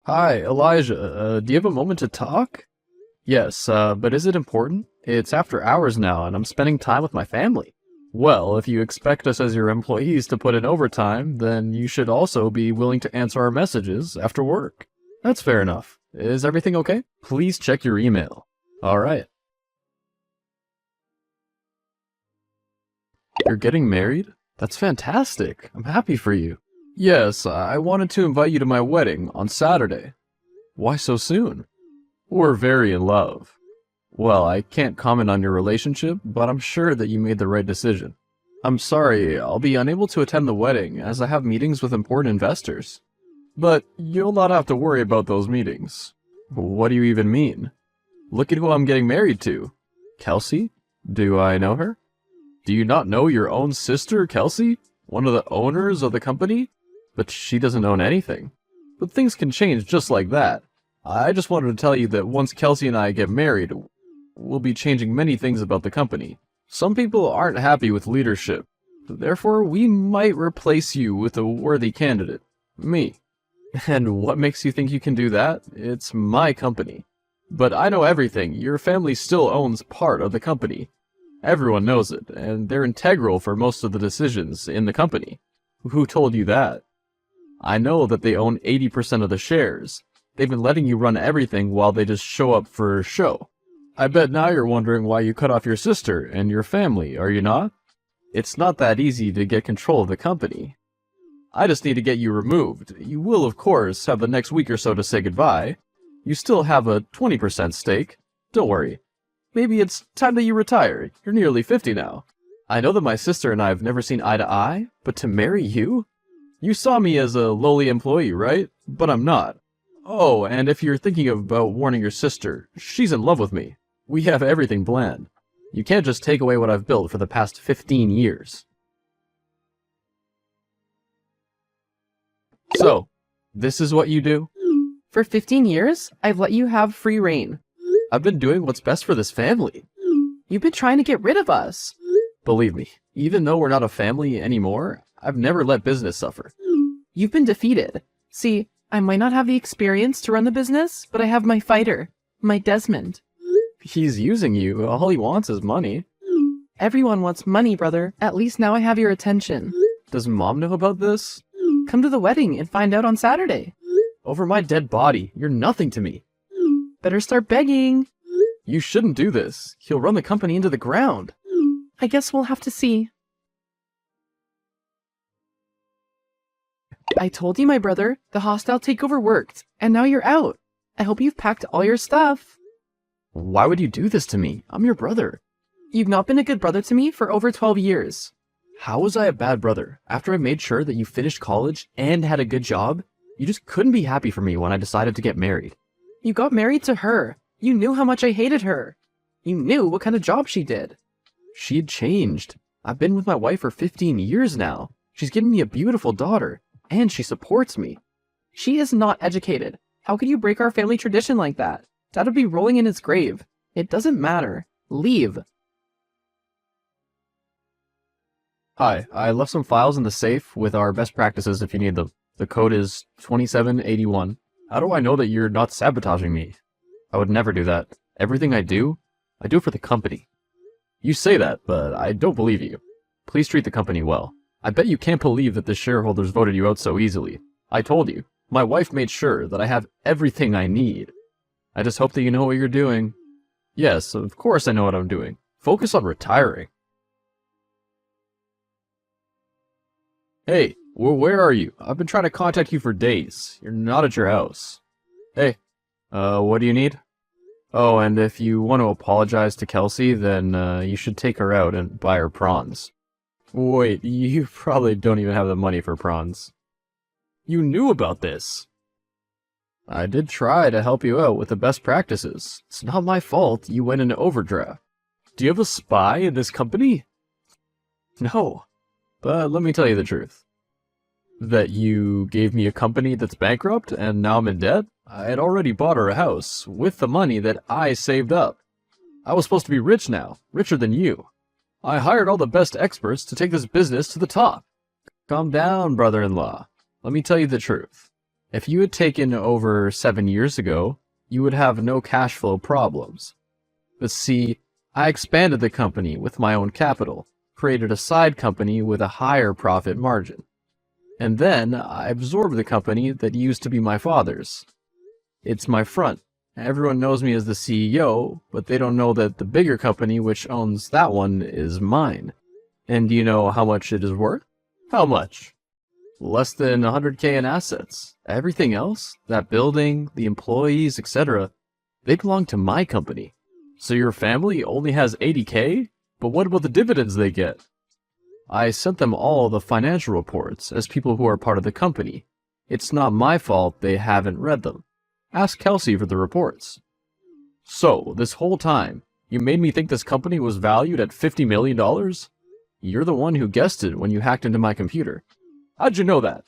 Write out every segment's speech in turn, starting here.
Hi, Elijah. Do you have a moment to talk? Yes, but is it important? It's after hours now, and I'm spending time with my family. Well, if you expect us as your employees to put in overtime, then you should also be willing to answer our messages after work. That's fair enough. Is everything okay? Please check your email. Alright. You're getting married? That's fantastic. I'm happy for you. Yes, I wanted to invite you to my wedding on Saturday. Why so soon? We're very in love. Well, I can't comment on your relationship, but I'm sure that you made the right decision. I'm sorry, I'll be unable to attend the wedding as I have meetings with important investors. But you'll not have to worry about those meetings. What do you even mean? Look at who I'm getting married to. Kelsey? Do I know her? Do you not know your own sister, Kelsey? One of the owners of the company? But she doesn't own anything. But things can change just like that. I just wanted to tell you that once Kelsey and I get married, we'll be changing many things about the company. Some people aren't happy with leadership. Therefore, we might replace you with a worthy candidate. Me. And what makes you think you can do that? It's my company. But I know everything. Your family still owns part of the company. Everyone knows it, and they're integral for most of the decisions in the company. Who told you that? I know that they own 80% of the shares. They've been letting you run everything while they just show up for show. I bet now you're wondering why you cut off your sister and your family, are you not? It's not that easy to get control of the company. I just need to get you removed. You will, of course, have the next week or so to say goodbye. You still have a 20% stake. Don't worry. Maybe it's time that you retire. You're nearly 50 now. I know that my sister and I have never seen eye to eye, but to marry you? You saw me as a lowly employee, right? But I'm not. Oh, and if you're thinking about warning your sister, she's in love with me. We have everything planned. You can't just take away what I've built for the past 15 years. So, this is what you do? For 15 years, I've let you have free reign. I've been doing what's best for this family. You've been trying to get rid of us. Believe me, even though we're not a family anymore, I've never let business suffer. You've been defeated. See, I might not have the experience to run the business, but I have my fighter, my Desmond. He's using you. All he wants is money. Everyone wants money, brother. At least now I have your attention. Does Mom know about this? Come to the wedding and find out on Saturday. Over my dead body, you're nothing to me. Better start begging. You shouldn't do this. He'll run the company into the ground. I guess we'll have to see. I told you, my brother, the hostile takeover worked, and now you're out. I hope you've packed all your stuff. Why would you do this to me? I'm your brother. You've not been a good brother to me for over 12 years. How was I a bad brother? After I made sure that you finished college and had a good job, you just couldn't be happy for me when I decided to get married. You got married to her. You knew how much I hated her. You knew what kind of job she did. She had changed. I've been with my wife for 15 years now. She's given me a beautiful daughter, and she supports me. She is not educated. How could you break our family tradition like that? Dad would be rolling in his grave. It doesn't matter. Leave. Hi, I left some files in the safe with our best practices if you need them. The code is 2781. How do I know that you're not sabotaging me? I would never do that. Everything I do it for the company. You say that, but I don't believe you. Please treat the company well. I bet you can't believe that the shareholders voted you out so easily. I told you. My wife made sure that I have everything I need. I just hope that you know what you're doing. Yes, of course I know what I'm doing. Focus on retiring. Hey, where are you? I've been trying to contact you for days. You're not at your house. Hey, what do you need? Oh, and if you want to apologize to Kelsey, then you should take her out and buy her prawns. Wait, you probably don't even have the money for prawns. You knew about this. I did try to help you out with the best practices. It's not my fault you went into overdraft. Do you have a spy in this company? No. But let me tell you the truth. That you gave me a company that's bankrupt and now I'm in debt? I had already bought her a house with the money that I saved up. I was supposed to be rich now, richer than you. I hired all the best experts to take this business to the top. Calm down, brother-in-law. Let me tell you the truth. If you had taken over 7 years ago, you would have no cash flow problems. But see, I expanded the company with my own capital, created a side company with a higher profit margin. And then I absorbed the company that used to be my father's. It's my front. Everyone knows me as the CEO, but they don't know that the bigger company which owns that one is mine. And do you know how much it is worth? How much? Less than 100K in assets. Everything else, that building, the employees, etc., they belong to my company. So your family only has 80K? But what about the dividends they get? I sent them all the financial reports as people who are part of the company. It's not my fault they haven't read them. Ask Kelsey for the reports. So, this whole time, you made me think this company was valued at $50 million? You're the one who guessed it when you hacked into my computer. How'd you know that?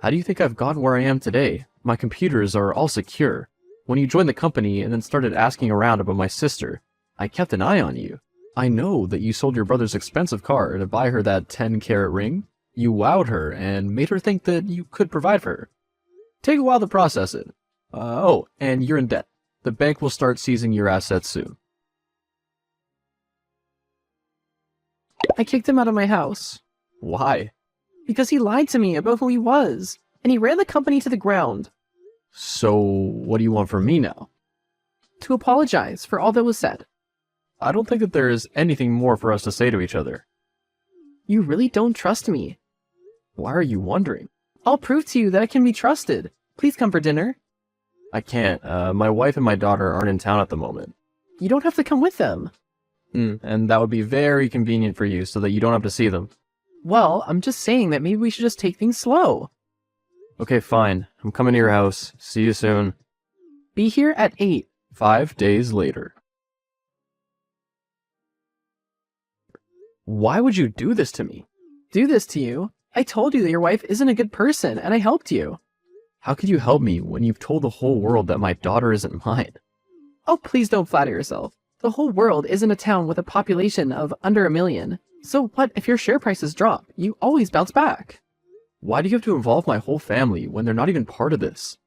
How do you think I've gotten where I am today? My computers are all secure. When you joined the company and then started asking around about my sister, I kept an eye on you. I know that you sold your brother's expensive car to buy her that 10-carat ring. You wowed her and made her think that you could provide for her. Take a while to process it. And you're in debt. The bank will start seizing your assets soon. I kicked him out of my house. Why? Because he lied to me about who he was, and he ran the company to the ground. So, what do you want from me now? To apologize for all that was said. I don't think that there is anything more for us to say to each other. You really don't trust me. Why are you wondering? I'll prove to you that I can be trusted. Please come for dinner. I can't. My wife and my daughter aren't in town at the moment. You don't have to come with them. And that would be very convenient for you so that you don't have to see them. Well, I'm just saying that maybe we should just take things slow. Okay, fine. I'm coming to your house. See you soon. Be here at 8. 5 days later. Why would you do this to me? Do this to you? I told you that your wife isn't a good person, and I helped you. How could you help me when you've told the whole world that my daughter isn't mine? Oh, please don't flatter yourself. The whole world isn't a town with a population of under 1 million. So what if your share prices drop? You always bounce back. Why do you have to involve my whole family when they're not even part of this?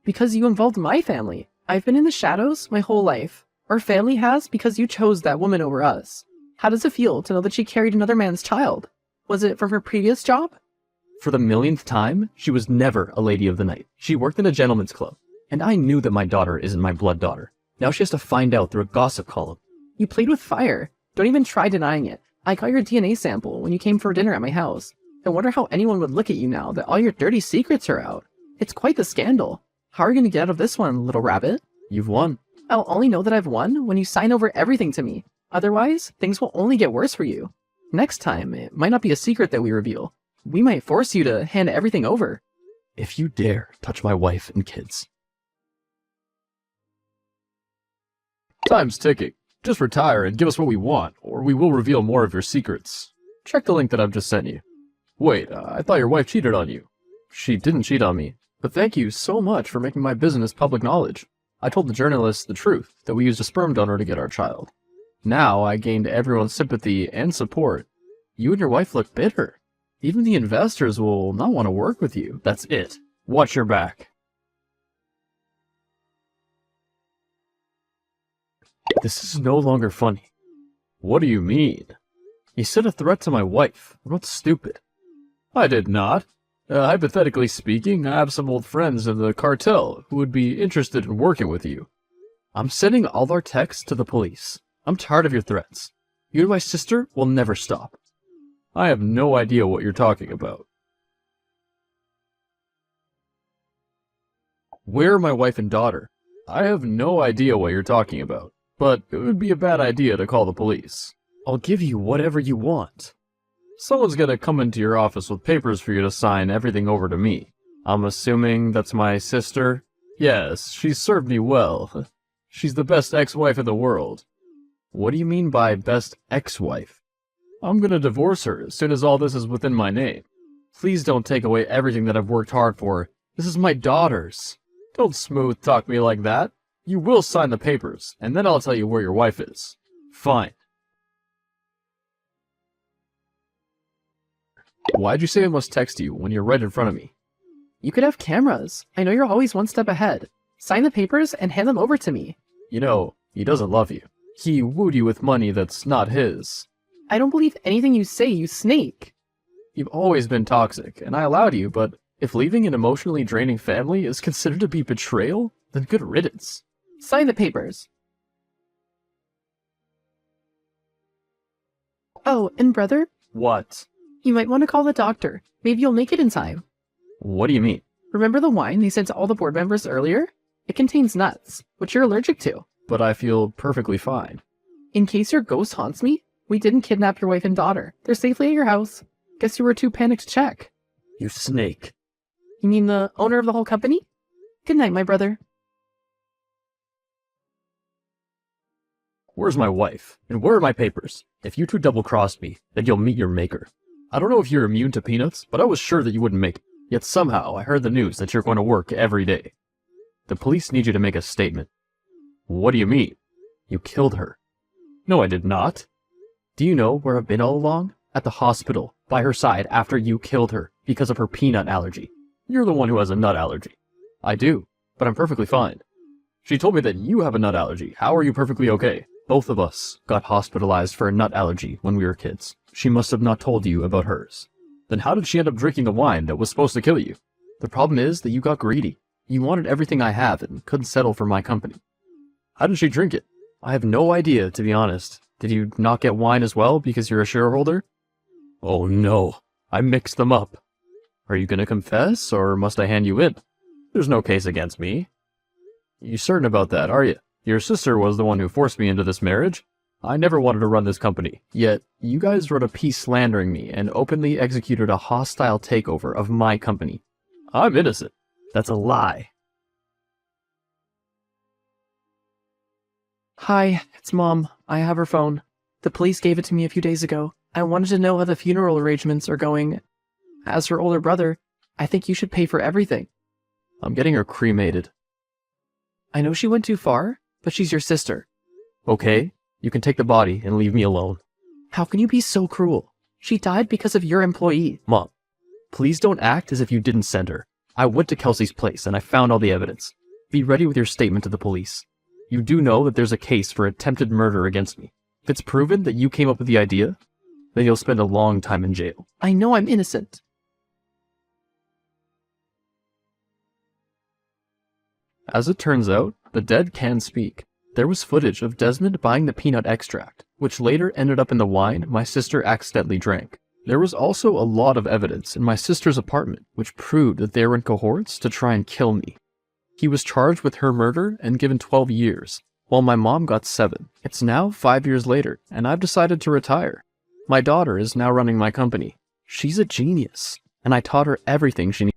Because you involved my family. I've been in the shadows my whole life. Our family has because you chose that woman over us. How does it feel to know that she carried another man's child? Was it from her previous job? For the millionth time, she was never a lady of the night. She worked in a gentleman's club. And I knew that my daughter isn't my blood daughter. Now she has to find out through a gossip column. You played with fire. Don't even try denying it. I got your DNA sample when you came for dinner at my house. I wonder how anyone would look at you now that all your dirty secrets are out. It's quite the scandal. How are you going to get out of this one, little rabbit? You've won. I'll only know that I've won when you sign over everything to me. Otherwise, things will only get worse for you. Next time, it might not be a secret that we reveal. We might force you to hand everything over. If you dare touch my wife and kids. Time's ticking. Just retire and give us what we want, or we will reveal more of your secrets. Check the link that I've just sent you. Wait, I thought your wife cheated on you. She didn't cheat on me, but thank you so much for making my business public knowledge. I told the journalists the truth, that we used a sperm donor to get our child. Now I gained everyone's sympathy and support. You and your wife look bitter. Even the investors will not want to work with you. That's it. Watch your back. This is no longer funny. What do you mean? You said a threat to my wife. I'm not stupid. I did not. Hypothetically speaking, I have some old friends in the cartel who would be interested in working with you. I'm sending all our texts to the police. I'm tired of your threats. You and my sister will never stop. I have no idea what you're talking about. Where are my wife and daughter? I have no idea what you're talking about, but it would be a bad idea to call the police. I'll give you whatever you want. Someone's gonna come into your office with papers for you to sign everything over to me. I'm assuming that's my sister? Yes, she's served me well. She's the best ex-wife in the world. What do you mean by best ex-wife? I'm gonna divorce her as soon as all this is within my name. Please don't take away everything that I've worked hard for. This is my daughter's. Don't smooth talk me like that. You will sign the papers, and then I'll tell you where your wife is. Fine. Why'd you say I must text you when you're right in front of me? You could have cameras. I know you're always one step ahead. Sign the papers and hand them over to me. You know, he doesn't love you. He wooed you with money that's not his. I don't believe anything you say, you snake. You've always been toxic, and I allowed you, but if leaving an emotionally draining family is considered to be betrayal, then good riddance. Sign the papers. Oh, and brother, What? you might want to call the doctor. Maybe you'll make it in time. What do you mean? Remember the wine they sent to all the board members earlier? It contains nuts, which you're allergic to. But I feel perfectly fine. In case your ghost haunts me, we didn't kidnap your wife and daughter. They're safely at your house. Guess you were too panicked to check. You snake. You mean the owner of the whole company? Good night, my brother. Where's my wife? And where are my papers? If you two double-crossed me, then you'll meet your maker. I don't know if you're immune to peanuts, but I was sure that you wouldn't make it. Yet somehow I heard the news that you're going to work every day. The police need you to make a statement. What do you mean? You killed her. No, I did not. Do you know where I've been all along? At the hospital, by her side after you killed her because of her peanut allergy. You're the one who has a nut allergy. I do, but I'm perfectly fine. She told me that you have a nut allergy. How are you perfectly okay? Both of us got hospitalized for a nut allergy when we were kids. She must have not told you about hers. Then how did she end up drinking the wine that was supposed to kill you? The problem is that you got greedy. You wanted everything I have and couldn't settle for my company. How did she drink it? I have no idea, to be honest. Did you not get wine as well because you're a shareholder? Oh no, I mixed them up. Are you gonna confess, or must I hand you in? There's no case against me. You certain about that, are you? Your sister was the one who forced me into this marriage. I never wanted to run this company, yet you guys wrote a piece slandering me and openly executed a hostile takeover of my company. I'm innocent. That's a lie. Hi, it's Mom. I have her phone. The police gave it to me a few days ago. I wanted to know how the funeral arrangements are going. As her older brother, I think you should pay for everything. I'm getting her cremated. I know she went too far, but she's your sister. Okay, you can take the body and leave me alone. How can you be so cruel? She died because of your employee. Mom, please don't act as if you didn't send her. I went to Kelsey's place and I found all the evidence. Be ready with your statement to the police. You do know that there's a case for attempted murder against me. If it's proven that you came up with the idea, then you'll spend a long time in jail. I know I'm innocent. As it turns out, the dead can speak. There was footage of Desmond buying the peanut extract, which later ended up in the wine my sister accidentally drank. There was also a lot of evidence in my sister's apartment, which proved that they were in cohorts to try and kill me. He was charged with her murder and given 12 years, while my mom got 7. It's now 5 years later, and I've decided to retire. My daughter is now running my company. She's a genius, and I taught her everything she needs.